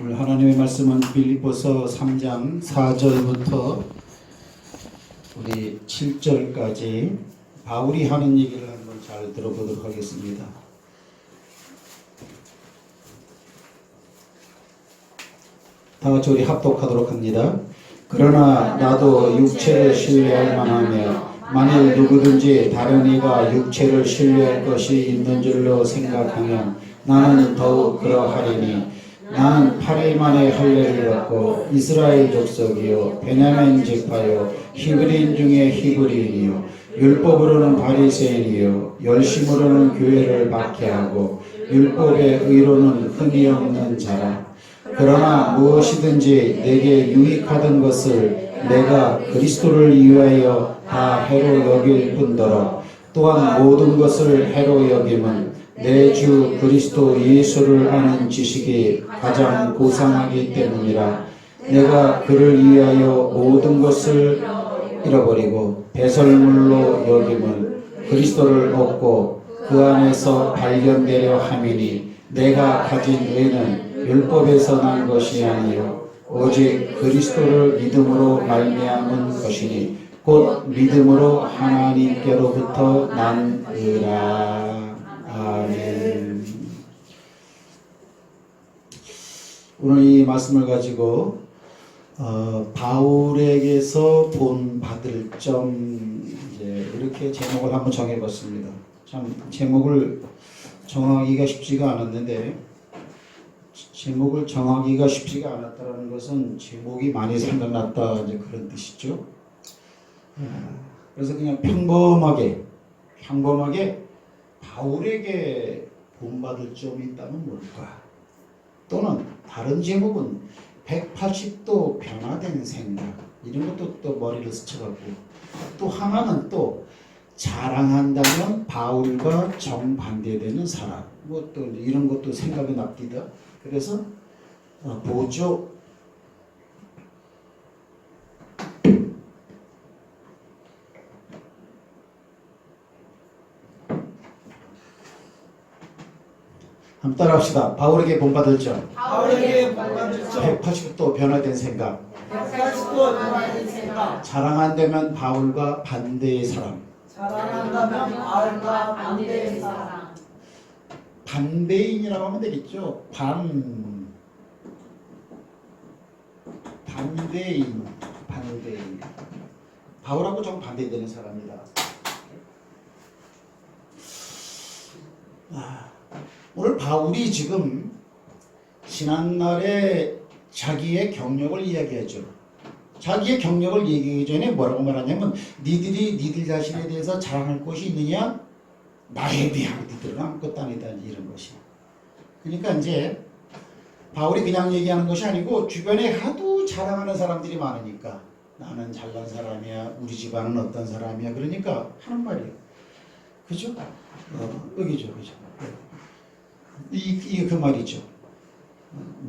오늘 하나님의 말씀은 빌립보서 3장 4절부터 우리 7절까지 바울이 하는 얘기를 한번 잘 들어보도록 하겠습니다. 다 같이 우리 합독하도록 합니다. 그러나 나도 육체를 신뢰할 만하며 만일 누구든지 다른 이가 육체를 신뢰할 것이 있는 줄로 생각하면 나는 더욱 그러하리니 나는 8일 만에 할례를 받고 이스라엘 족속이요 베냐민 지파요 히브리인 중에 히브리인이요 율법으로는 바리새인이요 열심으로는 교회를 박해하고 율법의 의로는 흠이 없는 자라. 그러나 무엇이든지 내게 유익하던 것을 내가 그리스도를 위하여 다 해로 여길 뿐더러 또한 모든 것을 해로 여김은 내 주 그리스도 예수를 아는 지식이 가장 고상하기 때문이라. 내가 그를 위하여 모든 것을 잃어버리고 배설물로 여김은 그리스도를 얻고 그 안에서 발견되려 함이니 내가 가진 의는 율법에서 난 것이 아니요 오직 그리스도를 믿음으로 말미암은 것이니 곧 믿음으로 하나님께로부터 난 의라. 아멘. 오늘 이 말씀을 가지고 바울에게서 본받을 점 이렇게 제목을 한번 정해봤습니다. 참 제목을 정하기가 쉽지가 않았는데 제목을 정하기가 쉽지가 않았다는 것은 제목이 많이 생각났다 이제 그런 뜻이죠. 그래서 그냥 평범하게 바울에게 본받을 점이 있다면 뭘까? 또는 다른 제목은 180도 변화된 생각 이런 것도 또 머리를 스쳐갖고 또 하나는 또 자랑한다면 바울과 정반대되는 사람 뭐 또 이런 것도 생각이 납니다. 그래서 보조 한번 따라합시다. 바울에게 본받을 점. 180도 변화된 생각. 자랑한다면 바울과 반대의 사람. 반대인이라고 하면 되겠죠. 반대인. 바울하고 좀 반대되는 사람이다. 오늘 바울이 지금 지난날에 자기의 경력을 이야기하죠. 자기의 경력을 얘기하기 전에 뭐라고 말하냐면 니들 자신에 대해서 자랑할 것이 있느냐? 나에 비하고 니들은 아무것도 아니다 이런 것이. 그러니까 이제 바울이 그냥 얘기하는 것이 아니고 주변에 하도 자랑하는 사람들이 많으니까 나는 잘난 사람이야. 우리 집안은 어떤 사람이야. 그러니까 하는 말이에요. 그죠? 여기죠. 그죠? 이게 그 말이죠.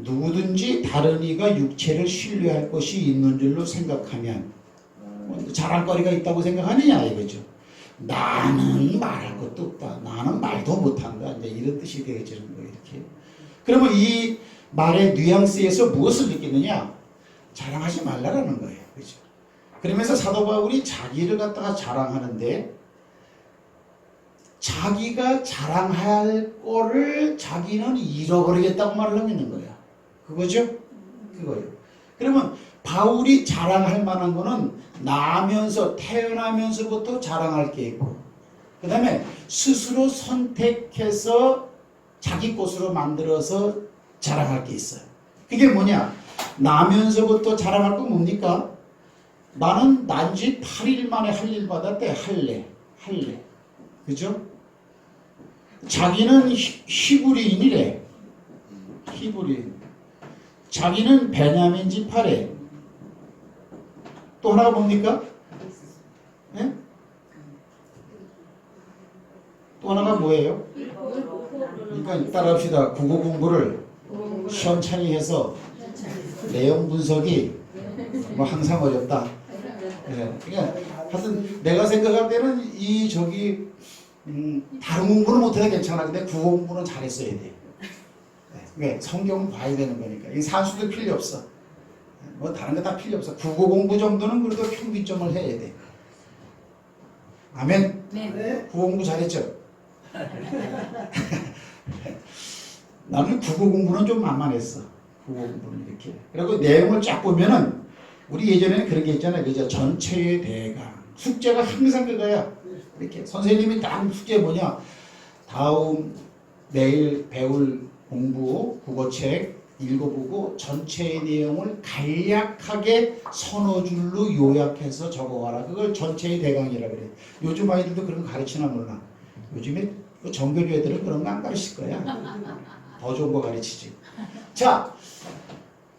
누구든지 다른 이가 육체를 신뢰할 것이 있는 줄로 생각하면 자랑거리가 있다고 생각하느냐 이거죠. 나는 말할 것도 없다. 나는 말도 못한다. 이제 이런 뜻이 되어지는 거예요. 이렇게. 그러면 이 말의 뉘앙스에서 무엇을 느끼느냐? 자랑하지 말라라는 거예요. 그렇죠? 그러면서 사도 바울이 자기를 갖다가 자랑하는데 자기가 자랑할 거를 자기는 잃어버리겠다고 말을 하고 있는 거야. 그거죠? 그거예요. 그러면 바울이 자랑할 만한 거는 태어나면서부터 자랑할 게 있고 그 다음에 스스로 선택해서 자기 것으로 만들어서 자랑할 게 있어요. 그게 뭐냐? 나면서부터 자랑할 건 뭡니까? 나는 난지 8일 만에 할일 받았대. 할례. 그죠? 자기는 히브리인이래. 히브리인. 자기는 베냐민 지파래. 또 하나가 뭡니까? 네? 또 하나가 뭐예요? 그러니까 따라합시다. 국어 공부를 시원찮이 해서 내용 분석이 뭐 항상 어렵다. 네. 그러니까 하여튼 내가 생각할 때는 다른 공부는 못해도 괜찮아. 근데 국어 공부는 잘했어야 돼. 네. 왜? 성경을 봐야 되는 거니까. 이 산수도 필요 없어. 뭐 다른 거 다 필요 없어. 국어 공부 정도는 그래도 평균점을 해야 돼. 아멘? 네. 국어 공부 잘했죠? 나는 국어 공부는 좀 만만했어. 국어 공부는 이렇게. 그리고 내용을 쫙 보면은 우리 예전에는 그런 게 있잖아요. 그죠? 전체의 대강. 숙제가 항상 그거야. 이렇게 선생님이 딱 숙제 뭐냐? 다음 내일 배울 공부 국어책 읽어보고 전체의 내용을 간략하게 서너 줄로 요약해서 적어와라. 그걸 전체의 대강이라 그래. 요즘 아이들도 그런 거 가르치나 몰라. 요즘에 정교조 애들은 그런 거 안 가르칠 거야. 더 좋은 거 가르치지. 자,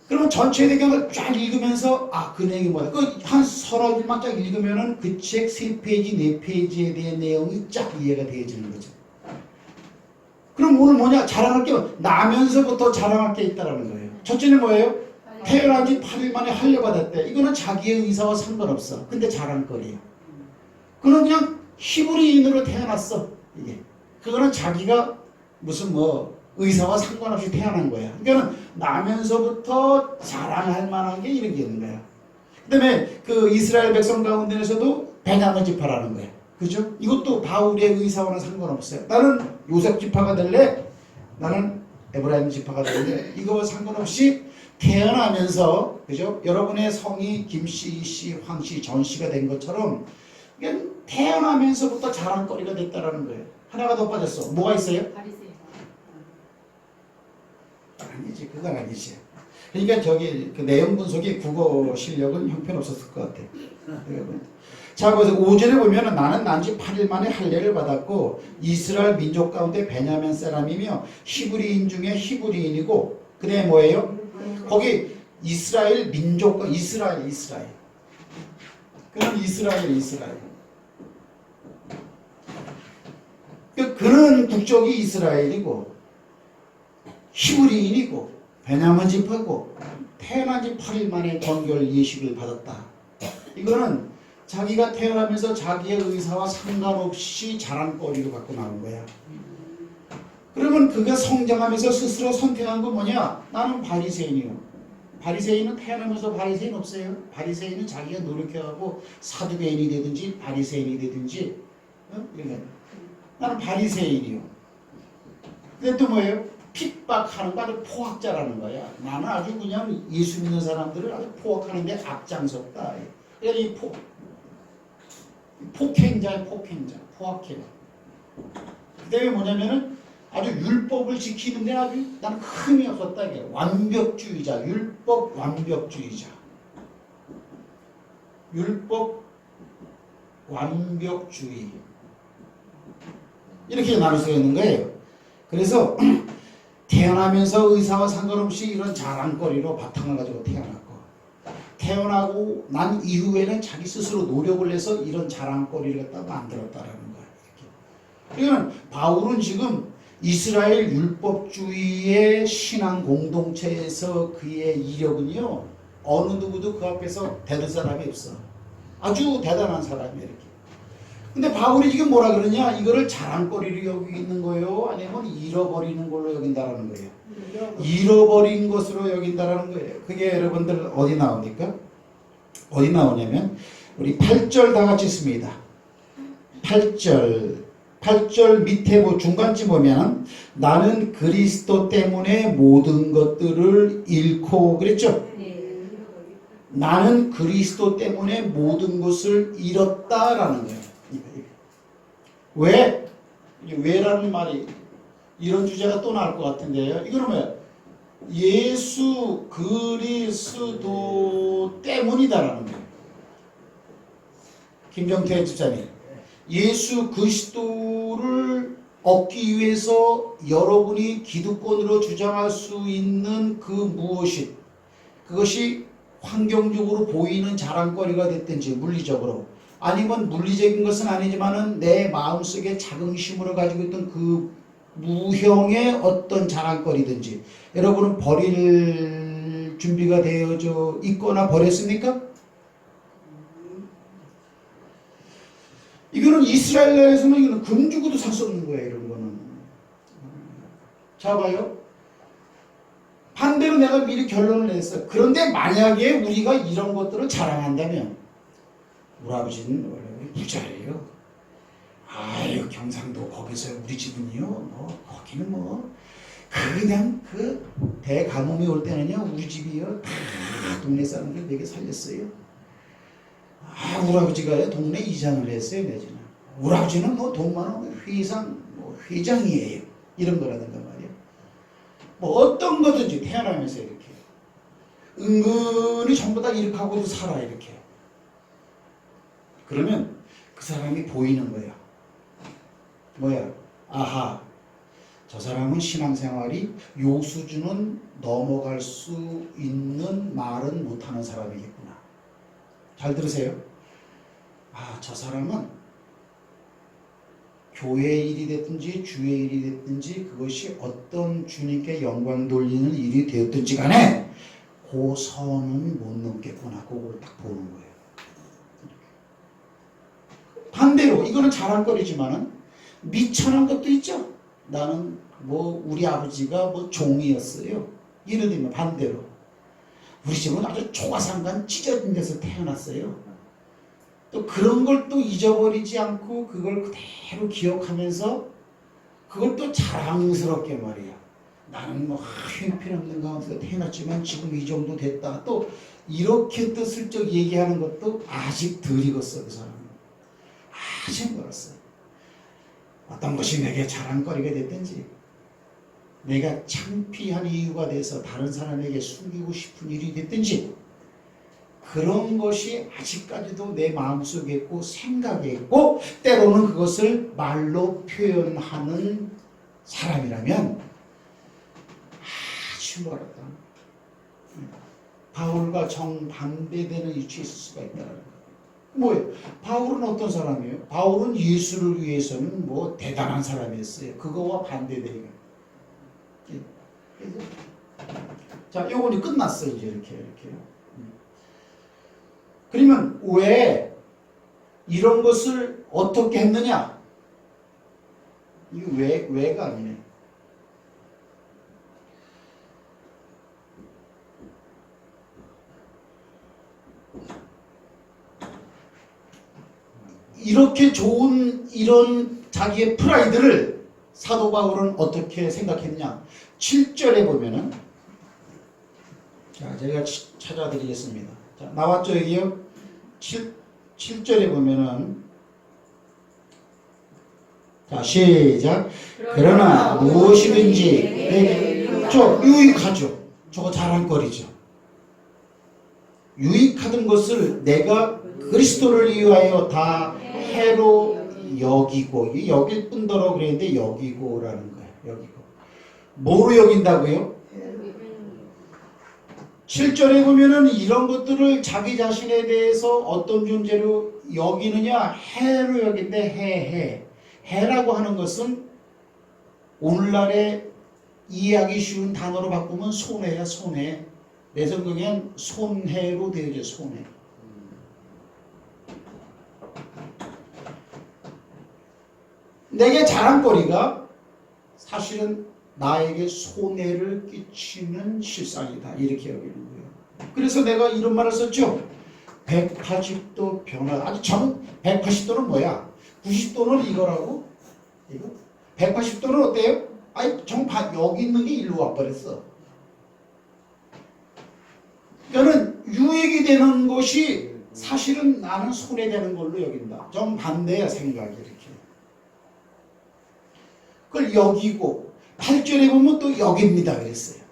그러면 전체의 대강을 쫙 읽으면서 그 내용이 뭐야? 그 한 서너 줄만 쫙 읽으면은 그 책 3페이지, 4페이지에 대한 내용이 쫙 이해가 되어지는 거죠. 그럼 오늘 뭐냐? 자랑할 게 나면서부터 자랑할 게 있다라는 거예요. 첫째는 뭐예요? 태어난 지 8일 만에 할례받았대. 이거는 자기의 의사와 상관없어. 근데 자랑거리야. 그는 그냥 히브리인으로 태어났어. 이게. 그거는 자기가 무슨 의사와 상관없이 태어난 거야. 그러니까 나면서부터 자랑할 만한 게 이런 게 있는 거야. 그 다음에 그 이스라엘 백성 가운데에서도 베냐민 지파라는 거야. 그죠? 이것도 바울의 의사와는 상관없어요. 나는 요셉 지파가 될래? 나는 에브라임 지파가 될래? 이거와 상관없이 태어나면서, 그죠? 여러분의 성이 김씨, 이씨, 황씨, 전씨가 된 것처럼 그냥 태어나면서부터 자랑거리가 됐다라는 거예요. 하나가 더 빠졌어. 뭐가 있어요? 바리새인. 아니지, 그건 아니지. 그러니까 그 내용 분석의 국어 실력은 형편없었을 것 같아. 자, 그래서 5절에 보면은 나는 난지 8일 만에 할례를 받았고 이스라엘 민족 가운데 베냐민 사람이며 히브리인 중에 히브리인이고 그다음에 뭐예요? 거기 이스라엘 민족과 이스라엘. 그럼 이스라엘. 그런 국적이 이스라엘이고 히브리인이고 베냐민 지파고 태어난 지 8일 만에 건결 예식을 받았다. 이거는 자기가 태어나면서 자기의 의사와 상관없이 자랑거리로 갖고 나온 거야. 그러면 그가 성장하면서 스스로 선택한 건 뭐냐? 나는 바리새인이요. 바리새인은 태어나면서 바리새인 없어요. 바리새인은 자기가 노력해가고 사두개인이 되든지 바리새인이 되든지 나는 바리새인이요. 근데 또 뭐예요? 핍박하는 거 아주 포악자라는 거야. 나는 아주 그냥 예수 믿는 사람들을 아주 포악하는데 앞장섰다. 그러니까 이 폭행자야, 포악해. 그 다음에 뭐냐면은 아주 율법을 지키는데 아주 나는 흠이 없었다. 이게 완벽주의자, 율법 완벽주의자. 율법 완벽주의. 이렇게 나눌 수 있는 거예요. 그래서 태어나면서 의사와 상관없이 이런 자랑거리로 바탕을 가지고 태어났고 태어나고 난 이후에는 자기 스스로 노력을 해서 이런 자랑거리를 갖다 만들었다라는 거예요. 그러니까 바울은 지금 이스라엘 율법주의의 신앙 공동체에서 그의 이력은요 어느 누구도 그 앞에서 대들 사람이 없어. 아주 대단한 사람이에요. 이렇게. 근데 바울이 지금 뭐라 그러냐? 이거를 자랑거리로 여기는 거예요? 아니면 잃어버리는 걸로 여긴다라는 거예요? 잃어버린 것으로 여긴다라는 거예요. 그게 여러분들 어디 나옵니까? 어디 나오냐면 우리 8절 다 같이 씁니다. 8절 밑에 중간쯤 보면 나는 그리스도 때문에 모든 것들을 잃고 그랬죠? 나는 그리스도 때문에 모든 것을 잃었다라는 거예요. 왜? 왜라는 말이 이런 주제가 또 나올 것 같은데요. 이거는 뭐야? 예수 그리스도 때문이다라는 거예요. 김정태 집사님, 예수 그리스도를 얻기 위해서 여러분이 기득권으로 주장할 수 있는 그 무엇이 그것이 환경적으로 보이는 자랑거리가 됐든지 물리적으로 아니면 물리적인 것은 아니지만은 내 마음속에 자긍심으로 가지고 있던 그 무형의 어떤 자랑거리든지 여러분은 버릴 준비가 되어져 있거나 버렸습니까? 이거는 이스라엘에서는 이거는 금 주고도 살 수 없는 거예요. 이런 거는. 자 봐요. 반대로 내가 미리 결론을 냈어. 그런데 만약에 우리가 이런 것들을 자랑한다면 우리 아버지는 원래 부자예요. 아유 경상도 거기서 우리 집은요 뭐 거기는 뭐 그냥 그 대가뭄이 올 때는요 우리 집이요 다 동네 사람들 되게 살렸어요. 아 우리 아버지가요 동네 이장을 했어요 매주는. 우리 아버지는 뭐 돈 많으면 회장 뭐 회장이에요. 이런 거라든가 말이야. 뭐 어떤 거든지 태어나면서 이렇게 은근히 전부 다 이렇게 하고도 살아 이렇게. 그러면 그 사람이 보이는 거야. 뭐야? 아하, 저 사람은 신앙생활이 요 수준은 넘어갈 수 있는 말은 못하는 사람이겠구나. 잘 들으세요. 아, 저 사람은 교회 일이 됐든지 주의 일이 됐든지 그것이 어떤 주님께 영광 돌리는 일이 되었든지 간에 그 선은 못 넘겠구나. 그걸 딱 보는 거예요. 반대로 이거는 자랑거리지만은 미천한 것도 있죠. 나는 뭐 우리 아버지가 뭐 종이었어요. 예를 들면 반대로 우리 집은 아주 초가상간 찢어진 데서 태어났어요. 또 그런 걸 또 잊어버리지 않고 그걸 그대로 기억하면서 그걸 또 자랑스럽게 말이야. 나는 뭐 형편없는 가운데서 태어났지만 지금 이 정도 됐다. 또 이렇게 또 슬쩍 얘기하는 것도 아직 덜 익었어 그 사람은. 아직 멀었어. 어떤 것이 내게 자랑거리가 됐든지 내가 창피한 이유가 돼서 다른 사람에게 숨기고 싶은 일이 됐든지 그런 것이 아직까지도 내 마음속에 있고 생각에 있고 때로는 그것을 말로 표현하는 사람이라면 아주 멀었다. 바울과 정반대되는 위치에 있을 수가 있다는 거예요. 뭐예요? 바울은 어떤 사람이에요? 바울은 예수를 위해서는 뭐 대단한 사람이었어요. 그거와 반대되니까. 자, 요번이 끝났어요. 이제 이렇게. 그러면 왜 이런 것을 어떻게 했느냐? 이게 왜가 아니네. 이렇게 좋은 이런 자기의 프라이드를 사도 바울은 어떻게 생각했느냐? 7절에 보면은 자, 제가 찾아드리겠습니다. 자, 나왔죠, 여기요? 7절에 보면은 자, 시작. 그러나 무엇이든지 내게 유익하죠. 저거 자랑거리죠. 유익하던 것을 내가 그리스도를 위하여 다 해로 여기고, 여길 뿐더러 그랬는데 여기고라는 거예요. 여기고. 뭐로 여긴다고요? 7절에 보면은 이런 것들을 자기 자신에 대해서 어떤 존재로 여기느냐? 해로 여긴데 해라고 하는 것은 오늘날에 이해하기 쉬운 단어로 바꾸면 손해야, 손해. 내 성경엔 손해로 되어져, 손해. 내게 자랑거리가 사실은 나에게 손해를 끼치는 실상이다. 이렇게 여기는 거예요. 그래서 내가 이런 말을 썼죠. 180도 변화. 아니, 180도는 뭐야? 90도는 이거라고? 이거? 180도는 어때요? 아니, 여기 있는 게 일로 와버렸어. 그러니까는 유익이 되는 것이 사실은 나는 손해되는 걸로 여긴다. 정반대야, 생각이 이렇게. 그걸 여기고 8절에 보면 또 여깁니다 그랬어요.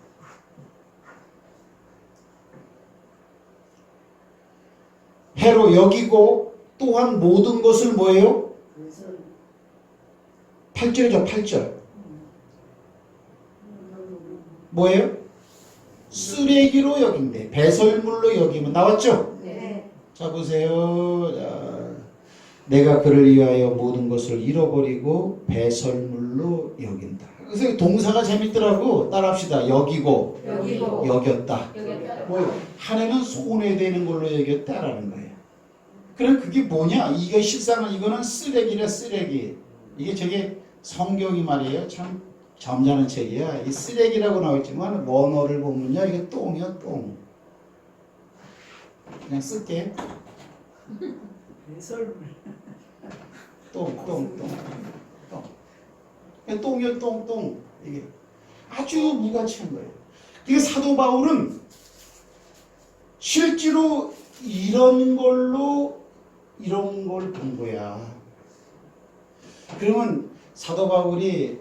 해로 여기고 또한 모든 것을 뭐예요? 8절이죠. 8절 뭐예요? 쓰레기로 여긴대. 배설물로 여기면 나왔죠? 네. 자 보세요. 자, 내가 그를 위하여 모든 것을 잃어버리고 배설물로 여긴다. 그래서 동사가 재밌더라고. 따라합시다. 여기고 여겼다. 뭐 한 해는 손해되는 걸로 여겼다라는 거예요. 그럼 그게 뭐냐? 이게 실상은 이거는 쓰레기래, 쓰레기. 이게 저게 성경이 말이에요. 참 점잖은 책이야. 이 쓰레기라고 나와있지만 원어를 보면요 이게 똥이야 똥. 그냥 쓸게. 똥. 똥이요 똥. 이게 아주 무가치한 거예요. 이게 사도 바울은 실제로 이런 걸 본 거야. 그러면 사도 바울이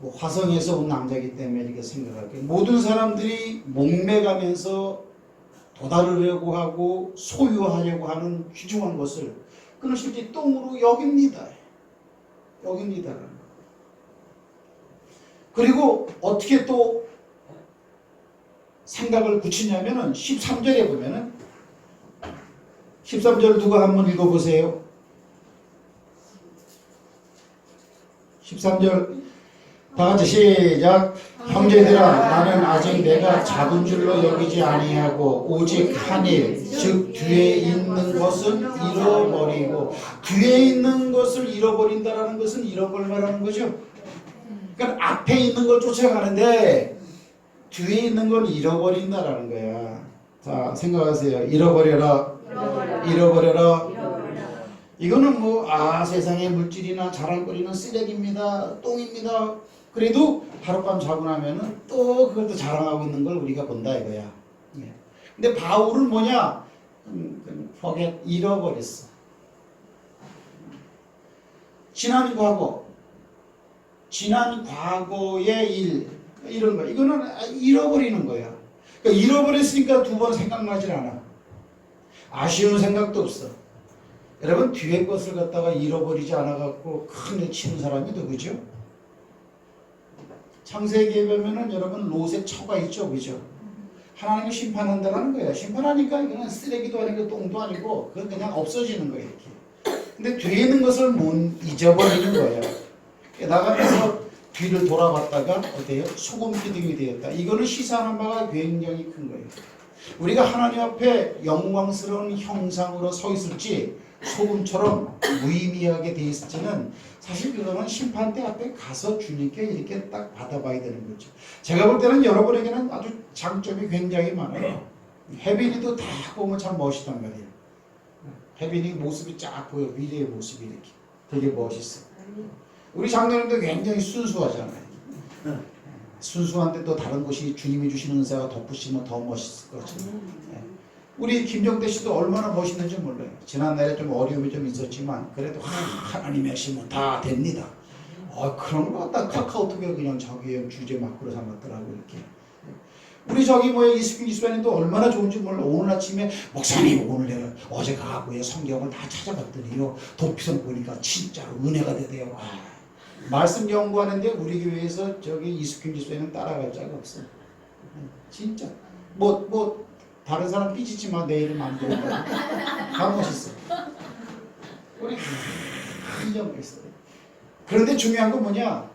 뭐 화성에서 온 남자이기 때문에 이렇게 생각할게요. 모든 사람들이 목매가면서 도달하려고 하고 소유하려고 하는 귀중한 것을 그는 실제 똥으로 여깁니다. 그리고 어떻게 또 생각을 굳히냐면은 13절에 보면은 13절 누가 한번 읽어보세요. 13절 다 같이 시작. 형제들아 나는 아직 내가 작은 줄로 여기지 아니하고 오직 한 일 즉 뒤에 있는 것은 잃어버리고 뒤에 있는 것을 잃어버린다라는 것은 이런 걸 말하는 거죠. 그러니까 앞에 있는 걸 쫓아가는데 뒤에 있는 건 잃어버린다라는 거야. 자 생각하세요. 잃어버려라. 이거는 뭐 세상의 물질이나 자랑거리는 쓰레기입니다. 똥입니다. 그래도 하룻밤 자고 나면은 또 그걸 또 자랑하고 있는 걸 우리가 본다 이거야. 근데 바울은 뭐냐? forget, 잃어버렸어. 지난 과거의 일 이런 거 이거는 잃어버리는 거야. 그러니까 잃어버렸으니까 두 번 생각나질 않아. 아쉬운 생각도 없어. 여러분 뒤에 것을 갖다가 잃어버리지 않아갖고 큰 치는 사람이 누구죠? 창세기에 보면은 여러분 롯의 처가 있죠, 그죠? 하나님이 심판한다는 거예요. 심판하니까 이거는 쓰레기도 아니고 똥도 아니고 그건 그냥 없어지는 거예요, 이렇게. 근데 뒤에 있는 것을 못 잊어버리는 거예요. 나가면서 뒤를 돌아봤다가 어때요? 소금 기둥이 되었다. 이거는 시사하는 바가 굉장히 큰 거예요. 우리가 하나님 앞에 영광스러운 형상으로 서 있을지 소금처럼 무의미하게 돼 있을지는 사실 그거는 심판대 앞에 가서 주님께 이렇게 딱 받아봐야 되는 거죠. 제가 볼 때는 여러분에게는 아주 장점이 굉장히 많아요. 혜빈이도 다 보면 참 멋있단 말이에요. 혜빈이 모습이 쫙 보여. 미래의 모습이 이렇게 되게 멋있어. 우리 장로님도 굉장히 순수하잖아요. 순수한데 또 다른 것이 주님이 주시는 은사가 덧붙이면 더 멋있을 거죠. 우리 김정대 씨도 얼마나 멋있는지 몰라요. 지난날에 좀 어려움이 좀 있었지만 그래도 하나님의 하시면 다 됩니다. 그런 거 갖다 카카오톡에 그냥 자기의 주제 마크로 삼았더라고 이렇게. 우리 이스킨 기수님도 얼마나 좋은지 몰라. 오늘 아침에 목사님 오늘 내가 어제 가고요 성경을 다 찾아봤더니요 도피성 보니까 진짜로 은혜가 되대요. 말씀 연구하는데 우리 교회에서 이스킨 기수님 따라갈 자가 없어. 진짜 다른 사람 삐지지만 내 이름 안 되는 거야. 다 멋있어. 우리 한정 있어요. 그런데 중요한 건 뭐냐?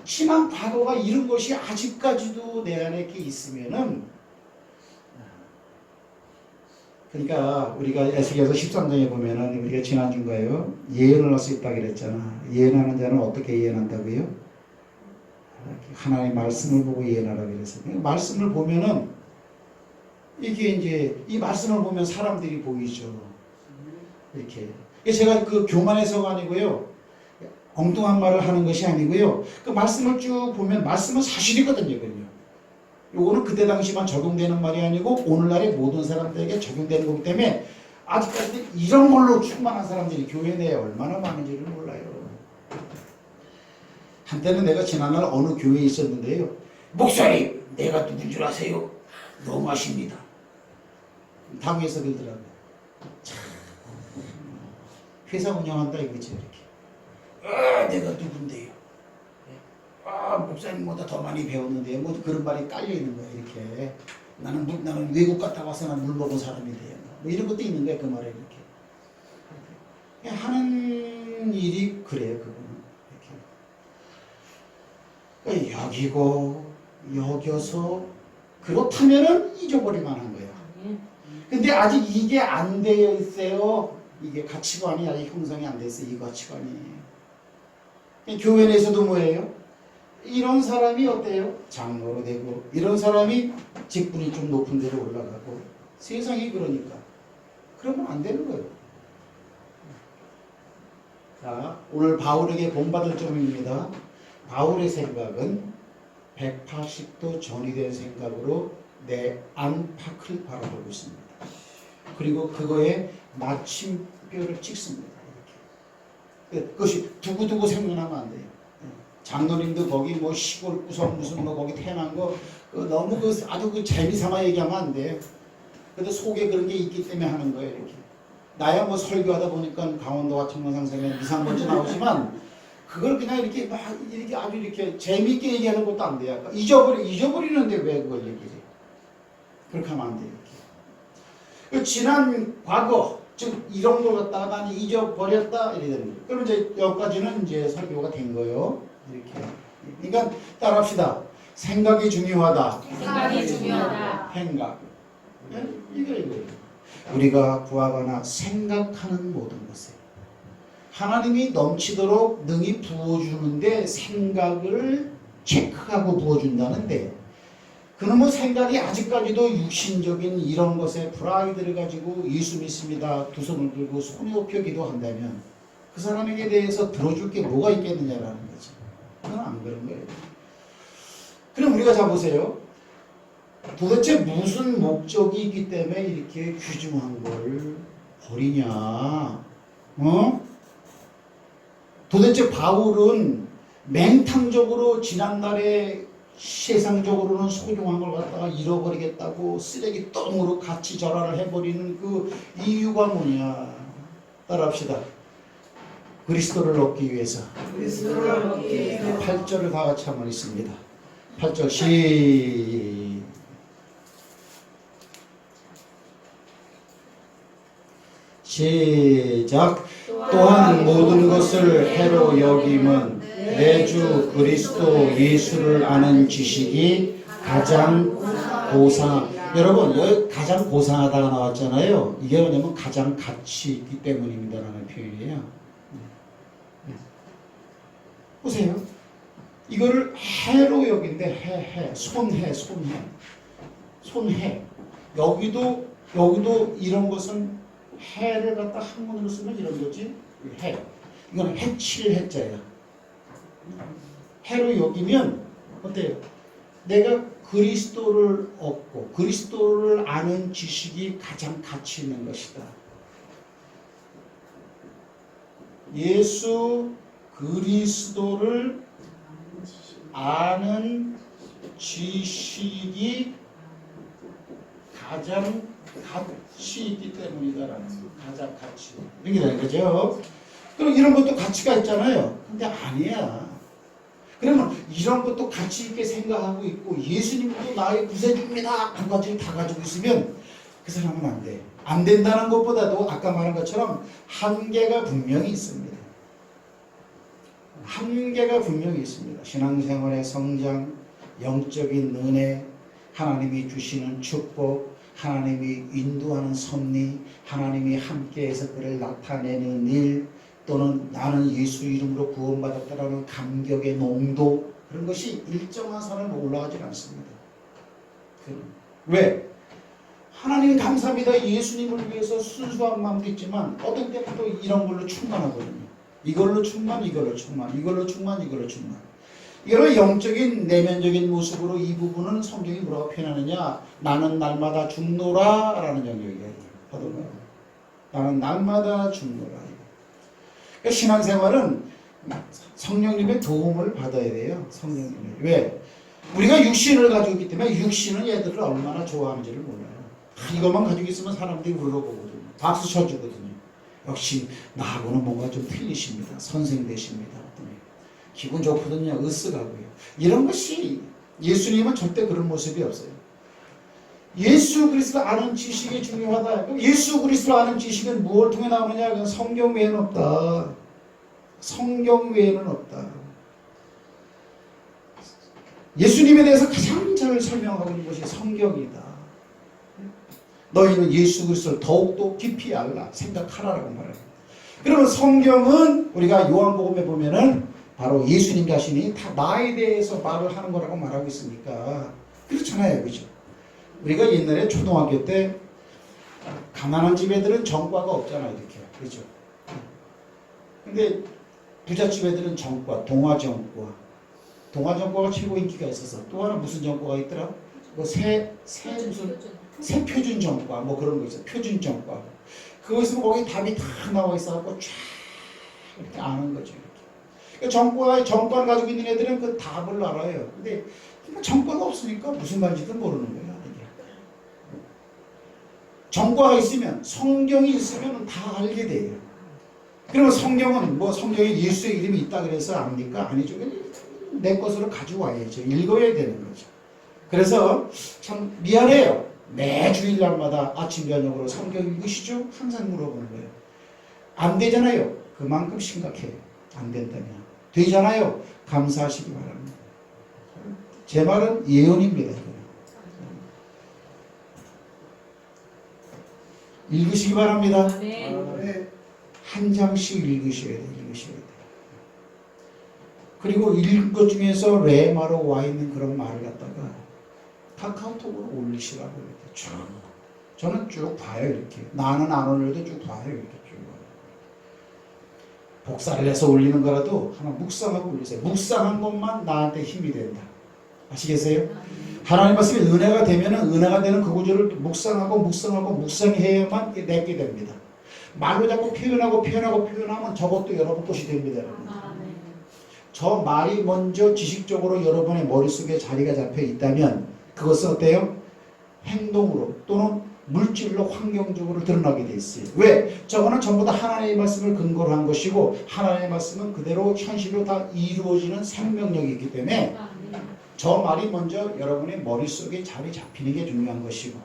지난 과거가 이런 것이 아직까지도 내 안에 이렇게 있으면은 그러니까 우리가 에스겔서 13장에 보면은 우리가 지난주인가요? 예언을 할 수 있다 그랬잖아. 예언하는 자는 어떻게 예언한다고요? 하나님의 말씀을 보고 예언하라고 그랬어요. 말씀을 보면은 이게 이제 이 말씀을 보면 사람들이 보이죠. 이렇게. 제가 그 교만해서가 아니고요. 엉뚱한 말을 하는 것이 아니고요. 그 말씀을 쭉 보면 말씀은 사실이거든요. 요거는 그때 당시만 적용되는 말이 아니고 오늘날의 모든 사람들에게 적용되는 거기 때문에 아직까지 이런 걸로 충만한 사람들이 교회 내에 얼마나 많은지를 몰라요. 한때는 내가 지난날 어느 교회에 있었는데요. 목사님, 내가 누군 줄 아세요? 너무하십니다. 당에서 그러더라고요. 참, 회사 운영한다 이거지 이렇게. 내가 누군데요? 목사님보다 더 많이 배웠는데 뭐 그런 말이 깔려 있는 거야 이렇게. 나는 외국 갔다 와서 물 먹은 사람인데요. 뭐 이런 것도 있는 거야 그 말에 이렇게. 하는 일이 그래요 그거는 이렇게. 여기고 여겨서 그렇다면은 잊어버릴만 한 거야. 근데 아직 이게 안 되어 있어요. 이게 가치관이 아직 형성이 안 됐어요. 이 가치관이. 교회 내에서도 뭐예요? 이런 사람이 어때요? 장로로 되고 이런 사람이 직분이 좀 높은 데로 올라가고 세상이 그러니까 그러면 안 되는 거예요. 자, 오늘 바울에게 본받을 점입니다. 바울의 생각은 180도 전이된 생각으로 내 안팎을 바라보고 있습니다. 그리고 그거에 마침표를 찍습니다. 이렇게. 그것이 두고두고 생각하면 안 돼요. 장로님도 거기 뭐 시골 구석 무슨 뭐 거기 태어난 거 너무 아주 재미삼아 얘기하면 안 돼요. 그래도 속에 그런 게 있기 때문에 하는 거예요. 이렇게. 나야 뭐 설교하다 보니까 강원도와 청문상생에 미상먼지 나오지만 그걸 그냥 이렇게 막 이렇게 아주 이렇게 재미있게 얘기하는 것도 안 돼요. 잊어버리는데 왜 그걸 얘기해? 그렇게 하면 안 돼요. 이렇게. 지난 과거 즉 이런 걸 갖다가 나는 잊어버렸다 이래 되는 거예요. 그럼 이제 여기까지는 이제 설교가 된 거예요. 이렇게. 그러니까 따라합시다. 생각이 중요하다. 생각이 중요하다. 생각. 이거예요. 우리가 구하거나 생각하는 모든 것에 하나님이 넘치도록 능히 부어주는데 생각을 체크하고 부어준다는데 그놈의 생각이 아직까지도 육신적인 이런 것에 프라이드를 가지고 예수 믿습니다. 두 손을 들고 손에 업혀 기도한다면 그 사람에게 대해서 들어줄 게 뭐가 있겠느냐라는 거지. 그건 안 그런 거예요. 그럼 우리가 자 보세요. 도대체 무슨 목적이 있기 때문에 이렇게 귀중한 걸 버리냐? 도대체 바울은 맹탕적으로 지난날에 세상적으로는 소중한 걸 갖다가 잃어버리겠다고 쓰레기똥으로 같이 절하를 해버리는 그 이유가 뭐냐? 따라합시다. 그리스도를 얻기 위해서. 그리스도를 얻기 위해서. 8절을 다 같이 한번 읽습니다. 8절 시작. 또한 모든 것을 해로 여김은 내 주 그리스도 예수를 아는 지식이 가장 고상. 여러분 여기 가장 고상하다가 나왔잖아요. 이게 뭐냐면 가장 가치 있기 때문입니다라는 표현이에요. 보세요. 이거를 해로 여긴데 손해. 여기도 이런 것은 해를 갖다 한문으로 쓰면 이런 거지. 해. 이건 해칠 해자야. 해로 여기면 어때요? 내가 그리스도를 얻고 그리스도를 아는 지식이 가장 가치 있는 것이다. 예수 그리스도를 아는 지식이 가장 가치 있기 때문이다라는 가장 가치. 이게 되는 거죠. 그럼 이런 것도 가치가 있잖아요. 근데 아니야. 그러면 이런 것도 가치 있게 생각하고 있고 예수님도 나의 구세주입니다. 두 가지를 다 가지고 있으면 그 사람은 안 돼. 안 된다는 것보다도 아까 말한 것처럼 한계가 분명히 있습니다. 한계가 분명히 있습니다. 신앙생활의 성장, 영적인 은혜, 하나님이 주시는 축복, 하나님이 인도하는 섭리, 하나님이 함께해서 그를 나타내는 일, 또는 나는 예수 이름으로 구원받았다라는 감격의 농도, 그런 것이 일정한 선을 올라가지 않습니다. 왜? 하나님 감사합니다. 예수님을 위해서 순수한 마음도 있지만 어떤 때는 또 이런 걸로 충만하거든요. 이걸로 충만. 이런 영적인 내면적인 모습으로 이 부분은 성경이 뭐라고 표현하느냐? 나는 날마다 죽노라 라는 영역이에요. 하더라고요. 나는 날마다 죽노라. 그러니까 신앙생활은 성령님의 도움을 받아야 돼요. 성령님의. 왜? 우리가 육신을 가지고 있기 때문에 육신은 얘들을 얼마나 좋아하는지를 몰라요. 이것만 가지고 있으면 사람들이 울어보거든요. 박수 쳐주거든요. 역시 나하고는 뭔가 좀 틀리십니다. 선생 되십니다. 기분 좋거든요. 으쓱하고요. 이런 것이 예수님은 절대 그런 모습이 없어요. 예수 그리스도 아는 지식이 중요하다. 예수 그리스도 아는 지식은 무엇을 통해 나오느냐? 그건 성경 외에는 없다. 성경 외에는 없다. 예수님에 대해서 가장 잘 설명하고 있는 것이 성경이다. 너희는 예수 그리스도를 더욱더 깊이 알라. 생각하라라고 말해요. 그러면 성경은 우리가 요한복음에 보면은 바로 예수님 자신이 다 나에 대해서 말을 하는 거라고 말하고 있으니까 그렇잖아요. 그죠? 우리가 옛날에 초등학교 때 가난한 집 애들은 전과가 없잖아요. 이렇게. 그죠? 근데 부잣집 애들은 전과, 동화전과. 동화전과가 최고 인기가 있어서 또 하나 무슨 전과가 있더라? 뭐 새표준 전과 뭐 그런 거 있어요. 표준 전과. 그거 있으면 거기 답이 다 나와 있어갖고 쫙 이렇게 아는 거죠. 이렇게. 전과를 가지고 있는 애들은 그 답을 알아요. 근데 전과가 없으니까 무슨 말인지도 모르는 거예요. 이게. 전과가 있으면 성경이 있으면 다 알게 돼요. 그러면 성경은 뭐 성경에 예수의 이름이 있다 그래서 압니까? 아니죠. 내 것으로 가지고 와야죠. 읽어야 되는 거죠. 그래서 참 미안해요. 매 주일날마다 아침 저녁으로 성경 읽으시죠? 항상 물어보는 거예요. 안 되잖아요. 그만큼 심각해요. 안 된다면. 되잖아요. 감사하시기 바랍니다. 제 말은 예언입니다. 읽으시기 바랍니다. 네. 한 장씩 읽으셔야 돼요. 읽으셔야 돼요. 그리고 읽은 것 중에서 레마로 와 있는 그런 말을 갖다가 카카오톡으로 올리시라고 이렇게 쭉. 저는 쭉 봐요. 이렇게. 나는 안 올려도 쭉 봐요. 이렇게 쭉. 복사를 해서 올리는 거라도 하나 묵상하고 올리세요. 묵상한 것만 나한테 힘이 된다. 아시겠어요? 하나님 말씀이 은혜가 되면은 은혜가 되는 그 구절을 묵상하고 묵상해야만 내게 됩니다. 말로 자꾸 표현하면 저것도 여러분 것이 됩니다. 저 말이 먼저 지식적으로 여러분의 머릿속에 자리가 잡혀 있다면 그것은 어때요? 행동으로 또는 물질로 환경적으로 드러나게 돼 있어요. 왜? 저거는 전부 다 하나님의 말씀을 근거로 한 것이고 하나님의 말씀은 그대로 현실로 다 이루어지는 생명력이 있기 때문에 저 말이 먼저 여러분의 머릿속에 자리 잡히는 게 중요한 것이고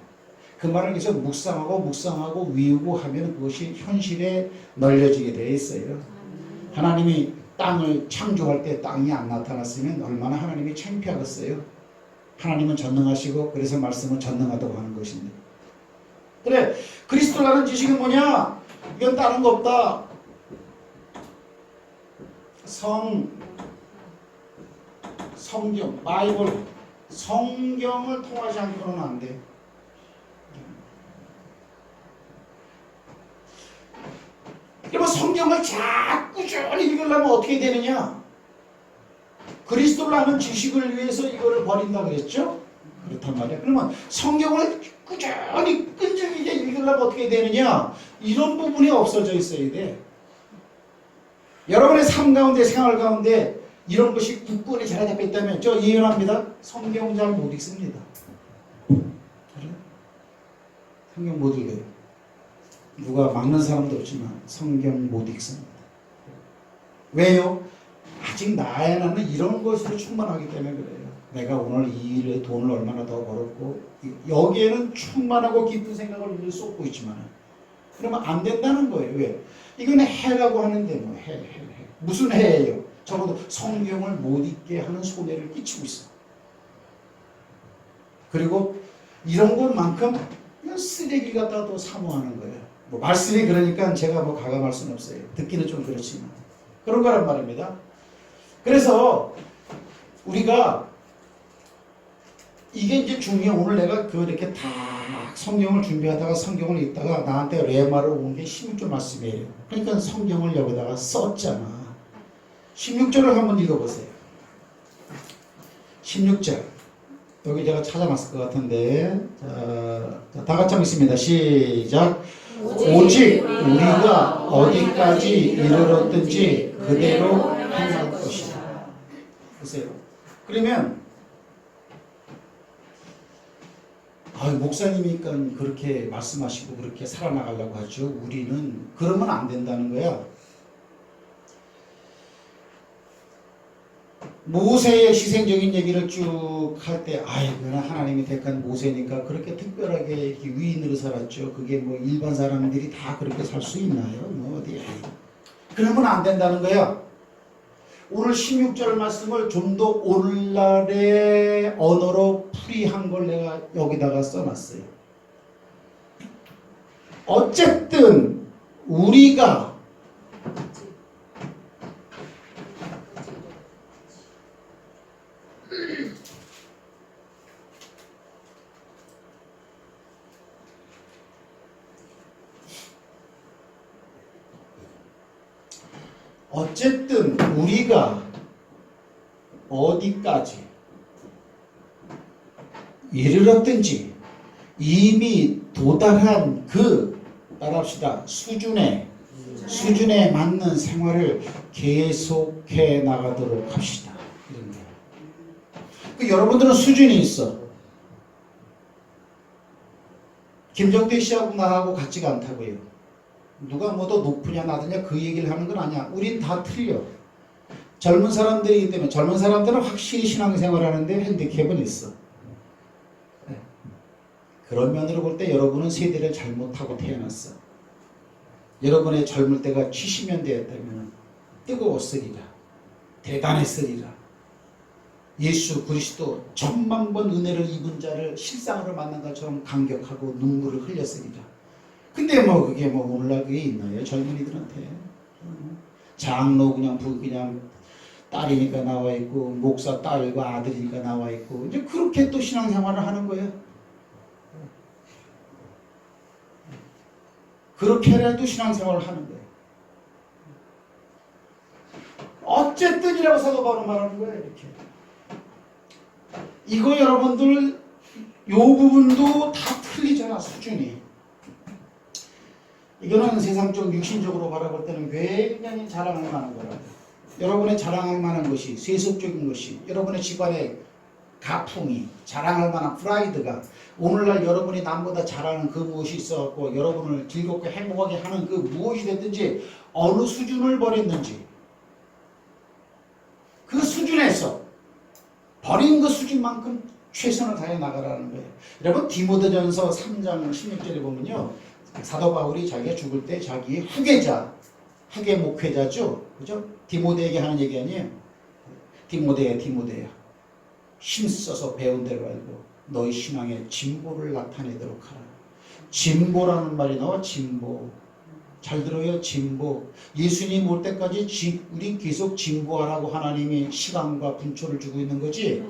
그 말을 계속 묵상하고 위우고 하면 그것이 현실에 널려지게 되어 있어요. 하나님이 땅을 창조할 때 땅이 안 나타났으면 얼마나 하나님이 창피하겠어요. 하나님은 전능하시고 그래서 말씀은 전능하다고 하는 것인데 그래 그리스도라는 지식은 뭐냐? 이건 다른 거 없다. 성경, 바이블, 성경을 통하지 않고는 안 돼. 그러면 성경을 자꾸 꾸준히 읽으려면 어떻게 되느냐? 그리스도를 아는 지식을 위해서 이거를 버린다 그랬죠? 그렇단 말이야. 그러면 성경을 꾸준히 끈질기게 읽으려면 어떻게 되느냐? 이런 부분이 없어져 있어야 돼. 여러분의 삶 가운데 생활 가운데 이런 것이 굳건히 자리 잡혀 있다면 저 예언합니다. 성경 잘 못 읽습니다. 성경 못 읽어요. 누가 막는 사람도 없지만 성경 못 읽습니다. 왜요? 아직 나에는 이런 것으로 충만하기 때문에 그래요. 내가 오늘 이 일에 돈을 얼마나 더 벌었고 여기에는 충만하고 깊은 생각을 늘 쏟고 있지만 그러면 안 된다는 거예요. 왜? 이건 해라고 하는데 뭐 해. 무슨 해예요? 적어도 성경을 못 읽게 하는 손해를 끼치고 있어. 그리고 이런 것만큼 그냥 쓰레기 갖다 또 사모하는 거예요. 뭐 말씀이 그러니까 제가 뭐 가감할 수는 없어요. 듣기는 좀 그렇지만 그런 거란 말입니다. 그래서 우리가 이게 이제 중요해. 오늘 내가 이렇게 다 성경을 준비하다가 성경을 읽다가 나한테 레마를 온 게 16절 말씀이에요. 그러니까 성경을 여기다가 썼잖아. 16절을 한번 읽어보세요. 16절. 여기 제가 찾아놨을 것 같은데 다 같이 한번 있습니다. 시작. 오직 우리가 어디까지 이르렀든지 그대로 행할 것이다. 보세요. 그러면 목사님이니까 그렇게 말씀하시고 그렇게 살아나가려고 하죠. 우리는 그러면 안 된다는 거야. 모세의 희생적인 얘기를 쭉 할 때 그는 하나님이 택한 모세니까 그렇게 특별하게 이렇게 위인으로 살았죠. 그게 뭐 일반 사람들이 다 그렇게 살 수 있나요? 뭐 어디 그러면 안 된다는 거야. 오늘 16절 말씀을 좀 더 오늘날의 언어로 풀이한 걸 내가 여기다가 써놨어요. 어쨌든 우리가 어쨌든 우리가 어디까지 이르렀든지 이미 도달한 그 따라합시다 수준에 맞는 생활을 계속해 나가도록 합시다. 이런 거예요. 그 여러분들은 수준이 있어. 김정대 씨하고 나하고 같지가 않다고요. 누가 뭐 더 높으냐 낮으냐 그 얘기를 하는 건 아니야. 우린 다 틀려. 젊은 사람들이기 때문에 젊은 사람들은 확실히 신앙생활 하는데 핸디캡은 있어. 네. 그런 면으로 볼 때 여러분은 세대를 잘못하고 태어났어. 여러분의 젊을 때가 70년대였다면 뜨거웠으리라. 대단했으리라. 예수 그리스도 천만 번 은혜를 입은 자를 실상으로 만난 것처럼 감격하고 눈물을 흘렸으리라. 근데 뭐 그게 뭐 오늘날 그게 있나요? 젊은이들한테. 장로 그냥 딸이니까 나와 있고 목사 딸과 아들이니까 나와 있고 이제 그렇게 또 신앙생활을 하는 거예요. 그렇게라도 신앙생활을 하는 거예요. 어쨌든이라고 사도 바울은 말하는 거예요. 이렇게. 이거 여러분들 요 부분도 다 틀리잖아. 수준이. 이거는 세상적 육신적으로 바라볼 때는 굉장히 자랑할 만한 거라고. 여러분의 자랑할 만한 것이 세속적인 것이 여러분의 집안의 가풍이 자랑할 만한 프라이드가 오늘날 여러분이 남보다 잘하는 그 무엇이 있어갖고 여러분을 즐겁게 행복하게 하는 그 무엇이 됐든지 어느 수준을 버렸는지 그 수준에서 버린 그 수준만큼 최선을 다해 나가라는 거예요. 여러분 디모데전서 3장 16절에 보면요. 사도 바울이 자기가 죽을 때 자기의 후계자 학예 목회자죠. 그죠? 디모데에게 하는 얘기 아니에요. 디모데야 힘써서 배운 대로 알고 너희 신앙의 진보를 나타내도록 하라. 진보라는 말이 나와. 진보. 잘 들어요. 진보. 예수님 올 때까지 우리 계속 진보하라고 하나님이 시간과 분초를 주고 있는 거지.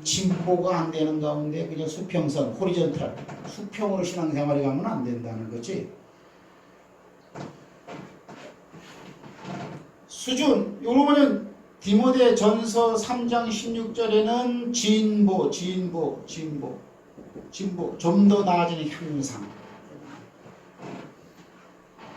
진보가 안 되는 가운데 그냥 수평선, 호리전탈, 수평으로 신앙생활에 가면 안 된다는 거지. 수준, 요거 보면 디모데 전서 3장 16절에는 진보, 좀 더 나아지는 향상.